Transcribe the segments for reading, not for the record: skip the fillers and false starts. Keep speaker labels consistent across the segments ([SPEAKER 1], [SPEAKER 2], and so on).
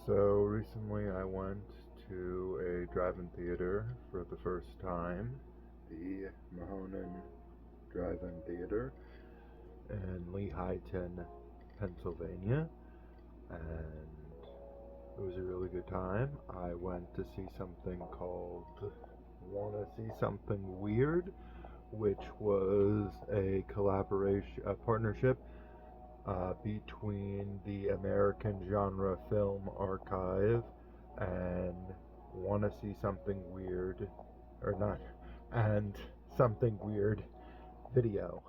[SPEAKER 1] So recently I went to a drive-in theater for the first time, the Mahoning Drive-In Theater in Lehighton, Pennsylvania, and it was a really good time. I went to see something called Wanna See Something Weird, which was a partnership between the American Genre Film Archive and Wanna See Something Weird, or not, and Something Weird Video.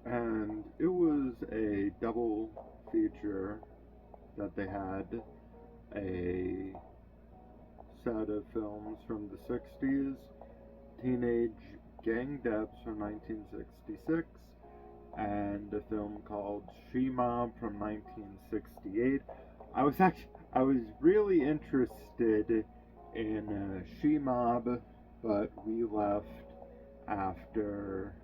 [SPEAKER 1] And it was a double feature that they had a set of films from the 60s, Teenage Gang Debs from 1966, and a film called She-Mob from 1968. I was really interested in She-Mob, but we left after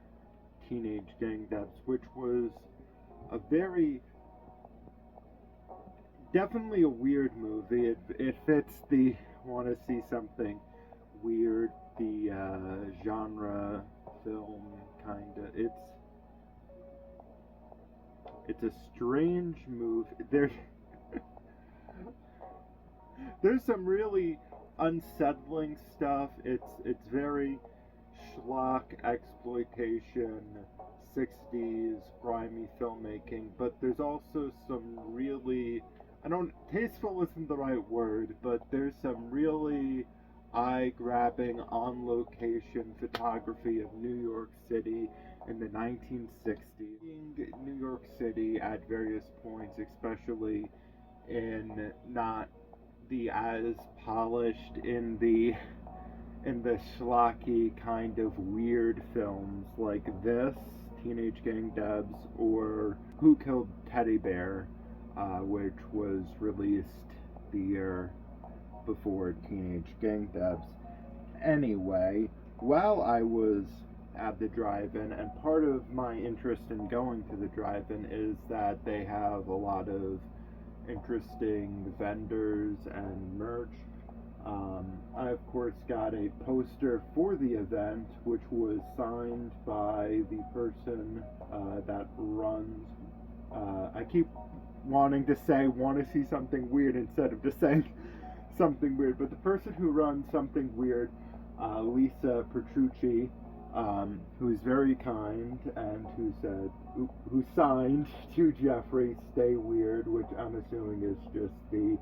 [SPEAKER 1] Teenage Gang Debs, which was definitely a weird movie. It fits the want to see something weird, the genre film kind of. It's a strange movie. There's some really unsettling stuff. It's very schlock exploitation, 60s grimy filmmaking, but there's also some really, tasteful isn't the right word, but there's some really eye-grabbing on-location photography of New York City in the 1960s. New York City at various points, especially in not the as polished in the schlocky kind of weird films like this, Teenage Gang Debs, or Who Killed Teddy Bear, which was released the year before Teenage Gang Debs. Anyway, while I was at the drive-in, and part of my interest in going to the drive-in is that they have a lot of interesting vendors and merch. I, of course, got a poster for the event, which was signed by the person that runs. I keep wanting to say, want to see something weird instead of just saying something weird, but the person who runs Something Weird, Lisa Petrucci, who's very kind, and who signed to Jeffrey Stay Weird, which I'm assuming is just the,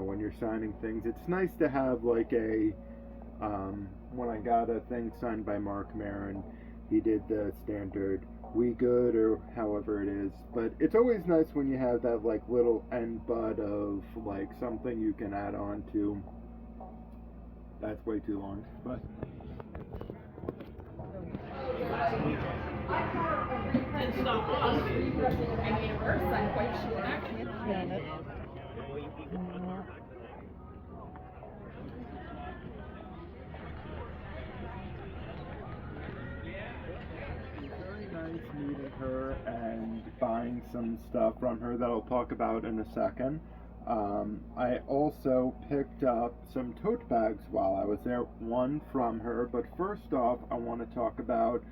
[SPEAKER 1] when you're signing things, it's nice to have like when I got a thing signed by Mark Maron, he did the standard "We Good" or however it is, but it's always nice when you have that like little end bud of like something you can add on to. That's way too long, but very nice meeting her and buying some stuff from her that I'll talk about in a second. I also picked up some tote bags while I was there, one from her, but first off I want to talk about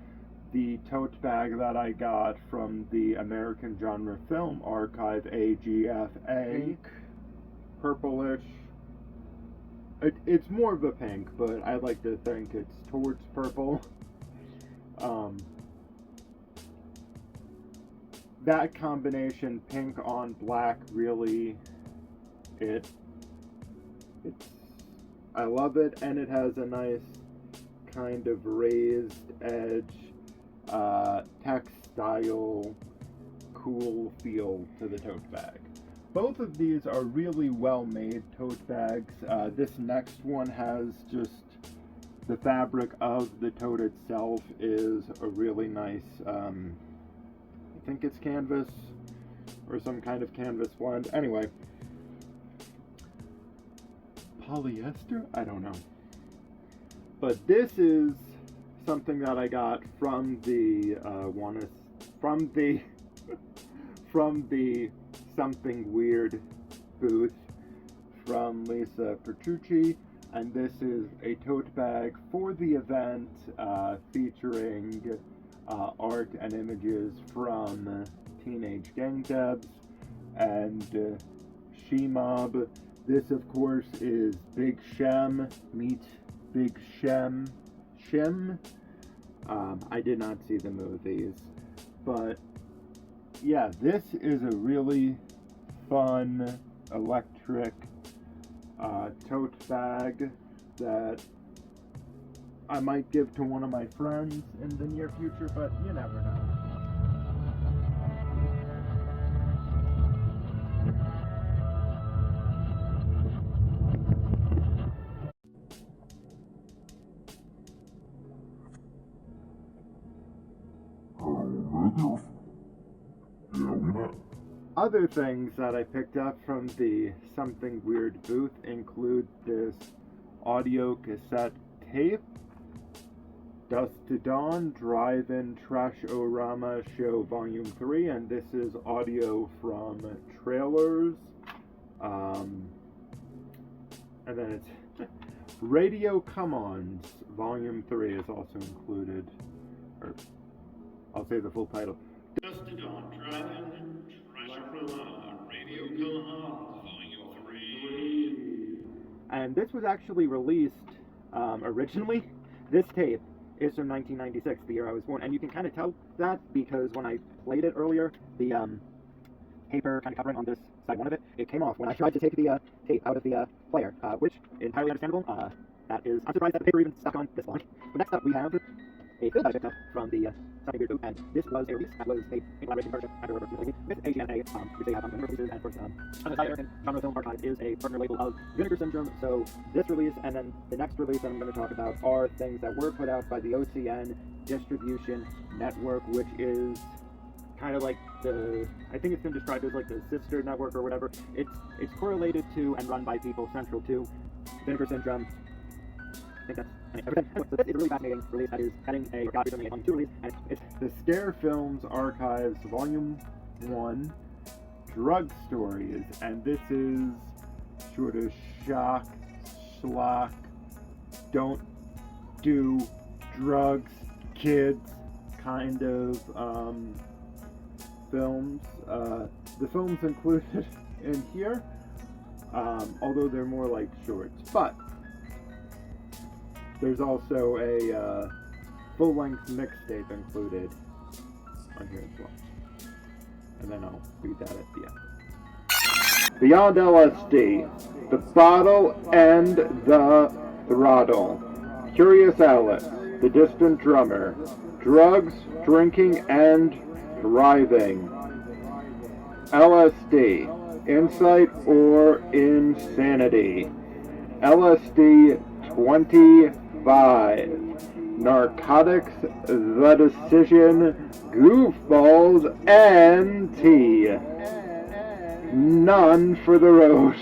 [SPEAKER 1] the tote bag that I got from the American Genre Film Archive, AGFA. Pink, purplish. It's more of a pink, but I like to think it's towards purple. That combination, pink on black, really, I love it, and it has a nice kind of raised edge, textile, cool feel to the tote bag. Both of these are really well made tote bags. This next one has just the fabric of the tote itself is a really nice, I think it's canvas or some kind of canvas blend. Anyway, polyester? I don't know. But this is something that I got from the from the Something Weird booth from Lisa Petrucci, and this is a tote bag for the event featuring art and images from Teenage Gang Debs and She-Mob. This, of course, is Big Shem meet Big Shem. I did not see the movies, but yeah, this is a really fun electric tote bag that I might give to one of my friends in the near future, but you never know. Other things that I picked up from the Something Weird booth include this audio cassette tape, Dusk to Dawn, Drive-In Trash-o-rama Show Volume 3, and this is audio from trailers. And then it's Radio Come-Ons Volume 3 is also included. Or, I'll say the full title.
[SPEAKER 2] Dusk to Dawn, Drive-In Trash-o-rama Radio Come-Ons Volume 3.
[SPEAKER 1] And this was actually released originally. This tape is from 1996, the year I was born, and you can kind of tell that because when I played it earlier, the paper kind of covering on this side one of it came off when I tried to take the tape out of the player, which entirely understandable. That is, I'm surprised that the paper even stuck on this long. But next up we have a film I picked up from the Something Weird booth, and this was a release that was made in collaboration version with AGNA, which they have number of releases, and of course, American Genre Film Archive is a partner label of Vinegar Syndrome, so this release and then the next release that I'm going to talk about are things that were put out by the OCN Distribution Network, which is kind of like I think it's been described as like the sister network or whatever. It's correlated to and run by people central to Vinegar Syndrome. I think that's everything. Anyway, so this is a really fascinating release that is getting a recently a Volume 2 release, and it's the Scare Films Archives Volume 1 Drug Stories, and this is sort of shock, schlock, don't do drugs, kids kind of films. The films included in here, although they're more like shorts, but there's also a full-length mixtape included on here as well. And then I'll read that at the end. Beyond LSD, The Bottle and the Throttle, Curious Alice, The Distant Drummer, Drugs, Drinking, and Driving, LSD, Insight or Insanity, LSD 25, Narcotics, The Decision, Goofballs, and Tea. None for the road.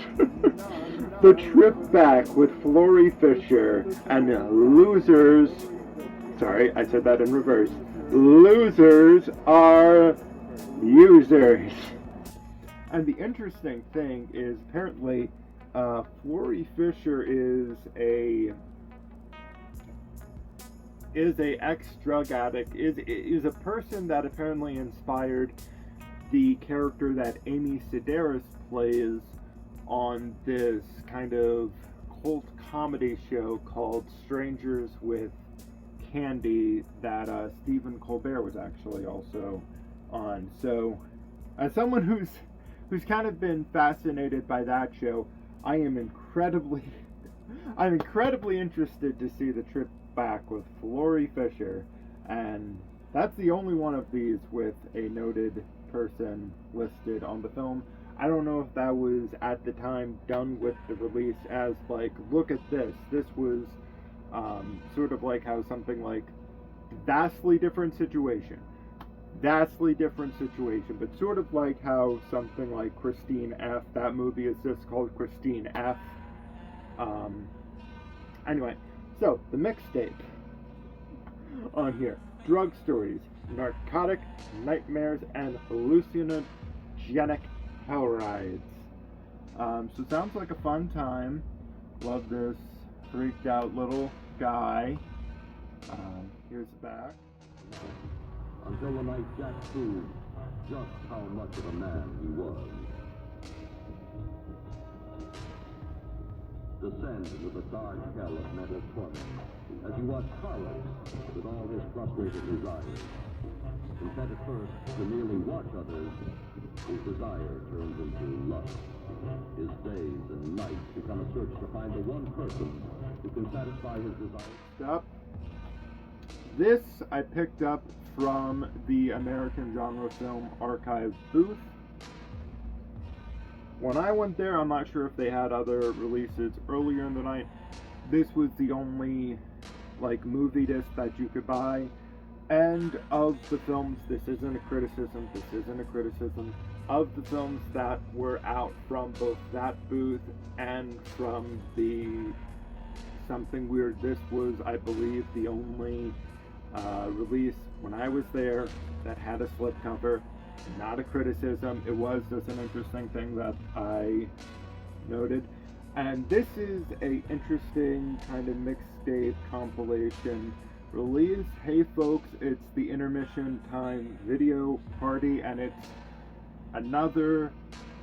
[SPEAKER 1] The Trip Back with Flory Fisher and Losers. Sorry, I said that in reverse. Losers are users. And the interesting thing is apparently Flory Fisher is a ex-drug addict, is a person that apparently inspired the character that Amy Sedaris plays on this kind of cult comedy show called Strangers with Candy that Stephen Colbert was actually also on. So, as someone who's kind of been fascinated by that show, I'm incredibly interested to see The Trip Back with Flory Fisher, and that's the only one of these with a noted person listed on the film. I don't know if that was at the time done with the release as like, look at this. This was sort of like how something like Vastly Different Situation vastly different situation, but sort of like how something like Christine F., that movie is just called Christine F. Anyway, so the mixtape on here: drug stories, narcotic nightmares, and hallucinogenic hell rides. So sounds like a fun time. Love this freaked out little guy. Here's the back.
[SPEAKER 3] Until the night Jack proved just how much of a man he was. Descend into the dark hell of mental torment as you watch Kaale with all his frustrated desires. Instead at first to merely watch others, his desire turns into lust. His days and nights become a search to find the one person who can satisfy his desires.
[SPEAKER 1] Stop. This I picked up from the American Genre Film Archive booth. When I went there, I'm not sure if they had other releases earlier in the night. This was the only movie disc that you could buy. And of the films, this isn't a criticism, of the films that were out from both that booth and from the Something Weird, this was, I believe, the only release when I was there that had a slipcover. Not a criticism, it was just an interesting thing that I noted. And this is a interesting kind of mixtape compilation release. Hey folks, it's the Intermission Time video party, and it's another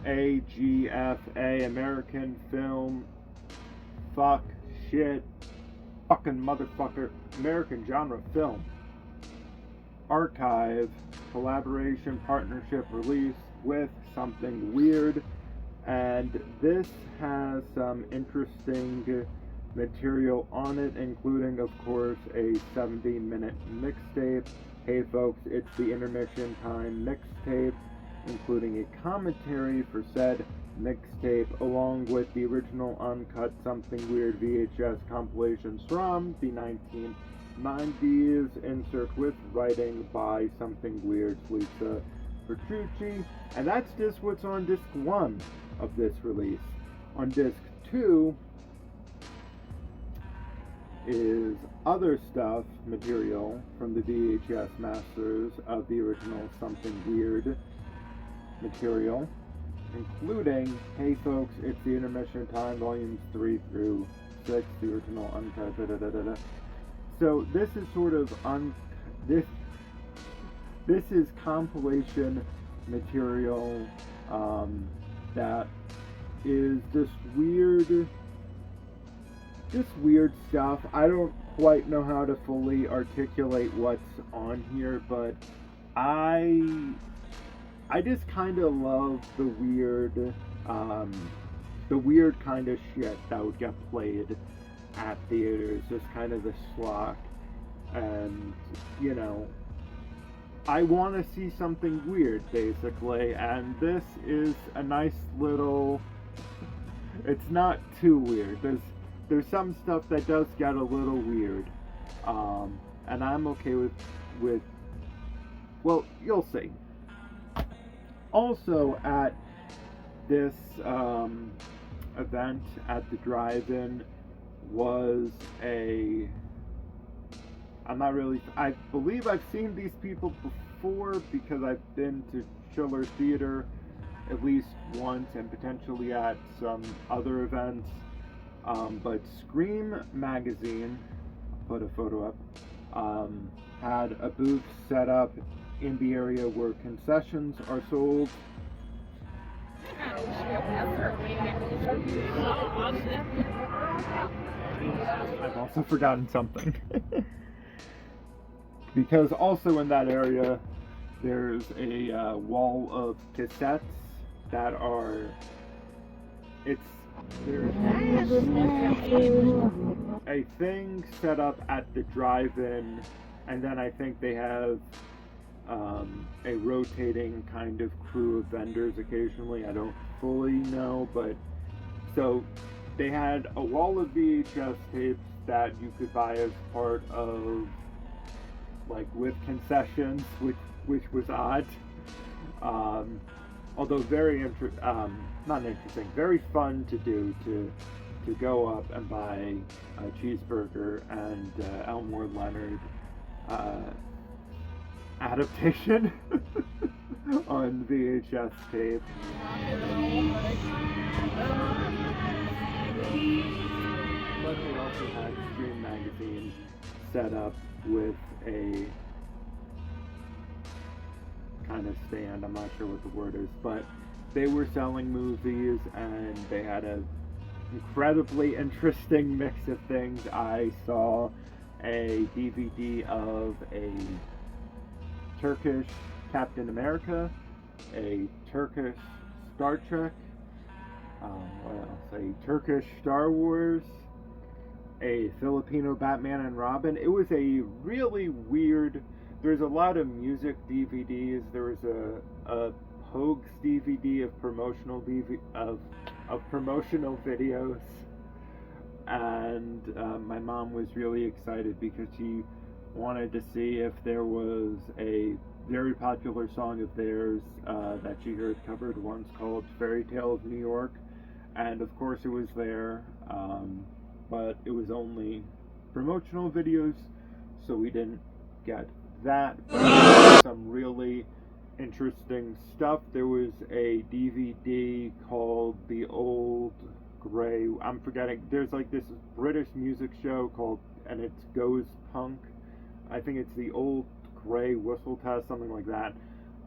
[SPEAKER 1] AGFA, American Film fucking motherfucker, American Genre Film Archive collaboration partnership release with Something Weird. And this has some interesting material on it, including, of course, a 70-minute mixtape. Hey folks, it's the Intermission Time mixtape, including a commentary for said mixtape, along with the original uncut Something Weird VHS compilations from the 1990s, insert with writing by Something Weird's Lisa Petrucci. And that's just what's on disc 1 of this release. On disc 2 is other stuff, material from the VHS masters of the original Something Weird material, including, hey folks, it's the Intermission Time volumes 3 through 6, the original uncut, So this is sort of this is compilation material that is just weird stuff. I don't quite know how to fully articulate what's on here, but I just kind of love the weird kind of shit that would get played at theaters, just kind of the schlock. And, you know, I want to see something weird, basically, and this is a nice little, it's not too weird. There's some stuff that does get a little weird, and I'm okay with, well, you'll see. Also at this event at the drive-in was I believe I've seen these people before because I've been to Schiller Theater at least once and potentially at some other events. But Scream Magazine, I'll put a photo up, had a booth set up in the area where concessions are sold. I've also forgotten something. Because also in that area, there's a wall of cassettes that are, there's a thing set up at the drive-in, and then I think they have a rotating kind of crew of vendors occasionally. I don't fully know, but so they had a wall of VHS tapes that you could buy as part of, like, with concessions, which was odd. Although not interesting, very fun to do, to go up and buy a cheeseburger and Elmore Leonard adaptation on VHS tape. But they also had Stream Magazine set up with a kind of stand, I'm not sure what the word is, but they were selling movies and they had a incredibly interesting mix of things. I saw a DVD of a Turkish Captain America, a Turkish Star Trek, what else? A Turkish Star Wars, a Filipino Batman and Robin. It was a really weird. There's a lot of music DVDs. There was a Pogues DVD of promotional promotional videos, and my mom was really excited because she wanted to see if there was a very popular song of theirs that she heard covered once called Fairy Tale of New York, and of course it was there, but it was only promotional videos, so we didn't get that, but some really interesting stuff. There was a DVD called The Old Grey, I'm forgetting, there's like this British music show called, and it goes punk, I think it's The Old Grey Whistle Test, something like that,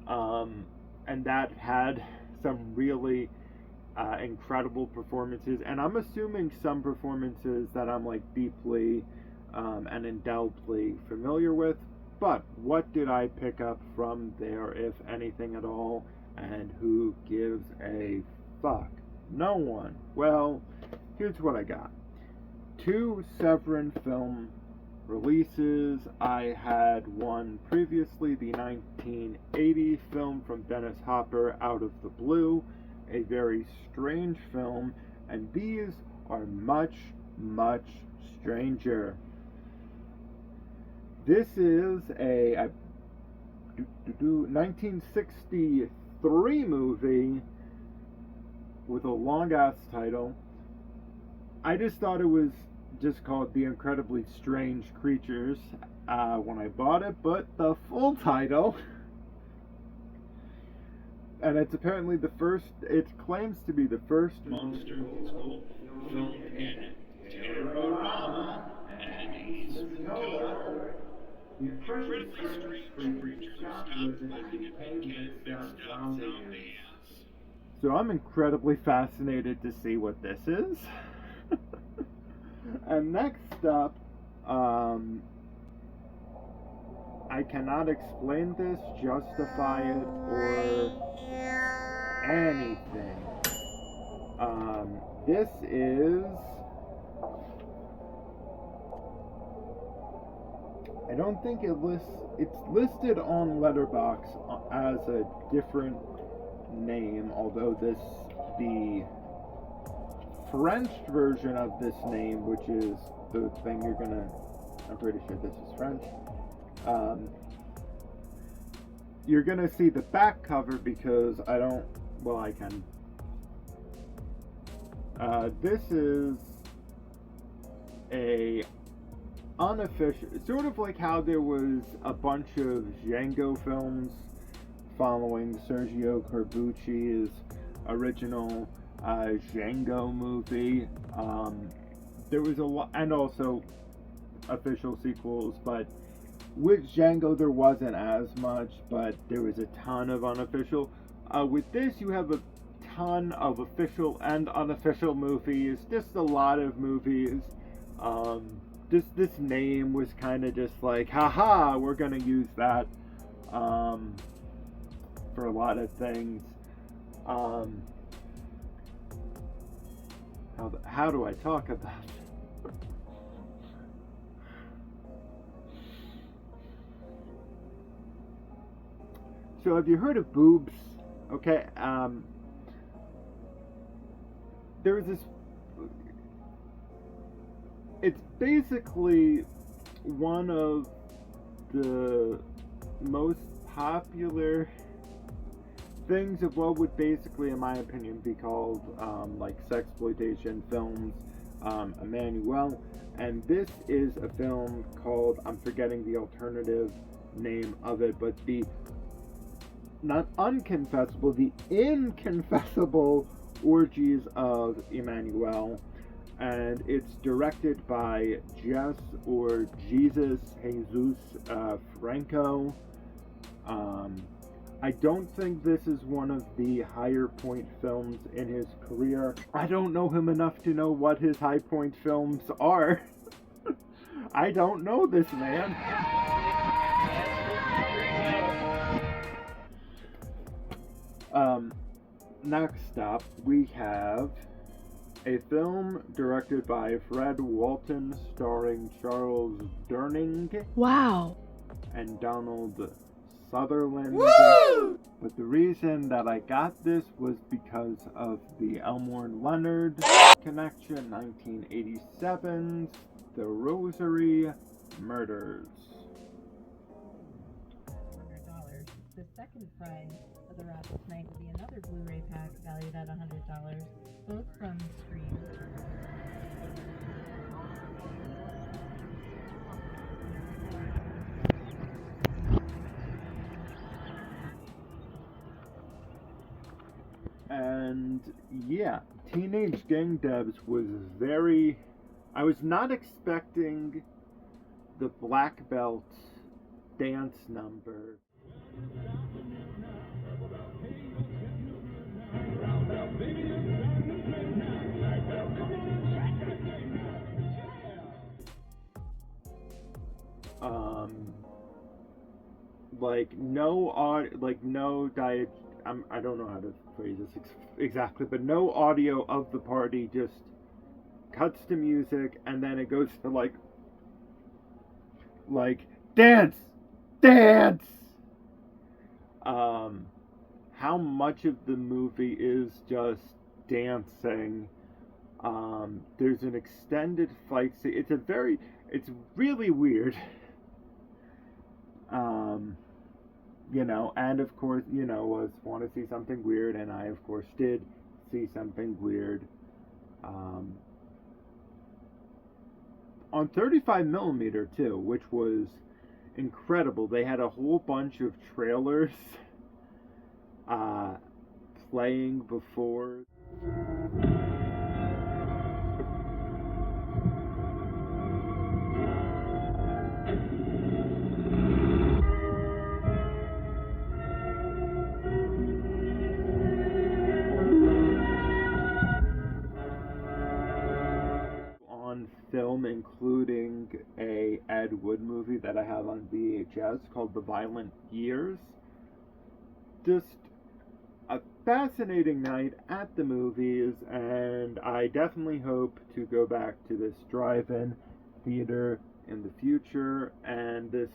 [SPEAKER 1] and that had some really incredible performances, and I'm assuming some performances that I'm like deeply and indelibly familiar with. But what did I pick up from there, if anything at all? And who gives a fuck? No one. Well, here's what I got. 2 Severin film releases. I had one previously, the 1980 film from Dennis Hopper, Out of the Blue, a very strange film, and these are much, much stranger. This is a 1963 movie with a long-ass title. I just thought it was just called The Incredibly Strange Creatures when I bought it, but the full title, and it's apparently the first, it claims to be the first
[SPEAKER 2] Monster School filmed in Trash-o-rama and East Color. The incredibly strange creatures stopped living and became mixed up zombies.
[SPEAKER 1] So I'm incredibly fascinated to see what this is. And next up, I cannot explain this, justify it, or anything. This is, I don't think it's listed on Letterboxd as a different name, although the French version of this name, which is the thing I'm pretty sure this is French, you're gonna see the back cover because I can. This is a unofficial, sort of like how there was a bunch of Django films following Sergio Corbucci's original Django movie. There was a lot, and also official sequels, but with Django there wasn't as much, but there was a ton of unofficial. With this, you have a ton of official and unofficial movies, just a lot of movies. This name was kind of just like, haha, we're gonna use that for a lot of things. How do I talk about it? So have you heard of boobs? Okay, there was this, it's basically one of the most popular things of what would basically, in my opinion, be called like sexploitation films, Emanuelle. And this is a film called, I'm forgetting the alternative name of it, but the not unconfessable, the inconfessable Orgies of Emanuelle. And it's directed by Jesus Franco. I don't think this is one of the higher point films in his career. I don't know him enough to know what his high point films are. I don't know this man. Next up, we have a film directed by Fred Walton, starring Charles Durning.
[SPEAKER 4] Wow.
[SPEAKER 1] And Donald Sutherland.
[SPEAKER 4] Woo!
[SPEAKER 1] But the reason that I got this was because of the Elmore and Leonard connection, 1987's The Rosary Murders.
[SPEAKER 5] $100. The second prize of the raffle tonight will be another Blu-ray pack valued at $100, both from Scream.
[SPEAKER 1] And yeah, Teenage Gang Debs was very... I was not expecting the black belt dance number. no diet. I don't know how to phrase this exactly, but no audio of the party, just cuts to music, and then it goes to like dance. How much of the movie is just dancing? There's an extended fight scene. It's really weird. And of course, want to see something weird, and I of course did see something weird. On 35mm too, which was incredible. They had a whole bunch of trailers playing before. On film, including a Ed Wood movie that I have on VHS called The Violent Years. Just a fascinating night at the movies, and I definitely hope to go back to this drive-in theater in the future. And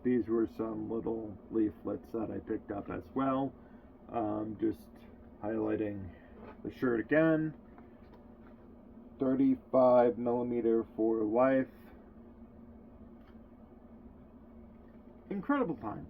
[SPEAKER 1] these were some little leaflets that I picked up as well. Just highlighting the shirt again. 35mm for life. Incredible time.